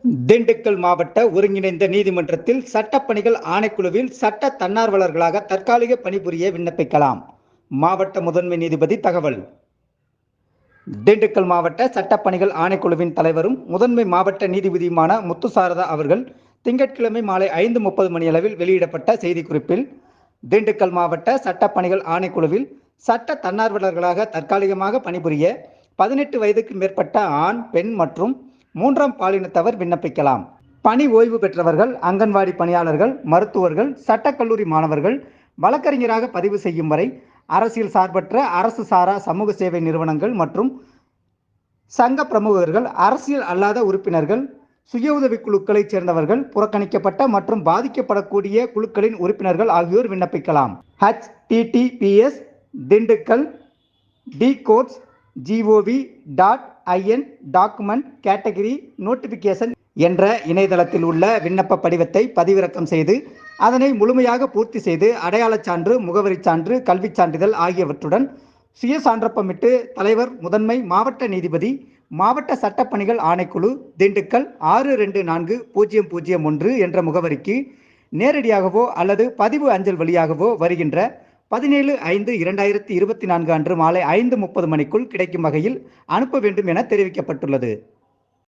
திண்டுக்கல் மாவட்ட ஒருங்கிணைந்த நீதிமன்றத்தில் சட்டப்பணிகள் ஆணைக்குழுவில் சட்ட தன்னார்வலர்களாக தற்காலிக பணிபுரிய விண்ணப்பிக்கலாம். மாவட்ட முதன்மை நீதிபதி தகவல். திண்டுக்கல் மாவட்ட சட்டப்பணிகள் ஆணைக்குழுவின் தலைவரும் முதன்மை மாவட்ட நீதிபதியுமான முத்துசாரதா அவர்கள் திங்கட்கிழமை மாலை 5:30 மணியளவில் வெளியிடப்பட்ட செய்திக்குறிப்பில், திண்டுக்கல் மாவட்ட சட்டப்பணிகள் ஆணைக்குழுவில் சட்ட தன்னார்வலர்களாக தற்காலிகமாக பணிபுரிய 18 வயதுக்கு மேற்பட்ட ஆண், பெண் மற்றும் 3ஆம் பாலினத்தவர் விண்ணப்பிக்கலாம். பணி ஓய்வு பெற்றவர்கள், அங்கன்வாடி பணியாளர்கள், மருத்துவர்கள், சட்டக்கல்லூரி மாணவர்கள், வழக்கறிஞராக பதிவு செய்யும் வரை அரசியல் சார்பற்ற அரசு சாரா சமூக சேவை நிறுவனங்கள் மற்றும் சங்க பிரமுகர்கள், அரசியல் அல்லாத உறுப்பினர்கள், சுய உதவி குழுக்களைச் சேர்ந்தவர்கள், புறக்கணிக்கப்பட்ட மற்றும் பாதிக்கப்படக்கூடிய குழுக்களின் உறுப்பினர்கள் ஆகியோர் விண்ணப்பிக்கலாம். https Dindigul dcourts.gov.in document category notification என்ற இணையதளத்தில் உள்ள விண்ணப்ப படிவத்தை பதிவிறக்கம் செய்து அதனை முழுமையாக பூர்த்தி செய்து அடையாளச் சான்று, முகவரிச் சான்று, கல்விச் சான்றிதழ் ஆகியவற்றுடன் சுய சான்றப்பமிட்டு தலைவர், முதன்மை மாவட்ட நீதிபதி, மாவட்ட சட்டப்பணிகள் ஆணைக்குழு, திண்டுக்கல் 624001 என்ற முகவரிக்கு நேரடியாகவோ அல்லது பதிவு அஞ்சல் வழியாகவோ வருகின்ற 17/5/2024 அன்று மாலை 5:30 மணிக்குள் கிடைக்கும் வகையில் அனுப்ப வேண்டும் என தெரிவிக்கப்பட்டுள்ளது.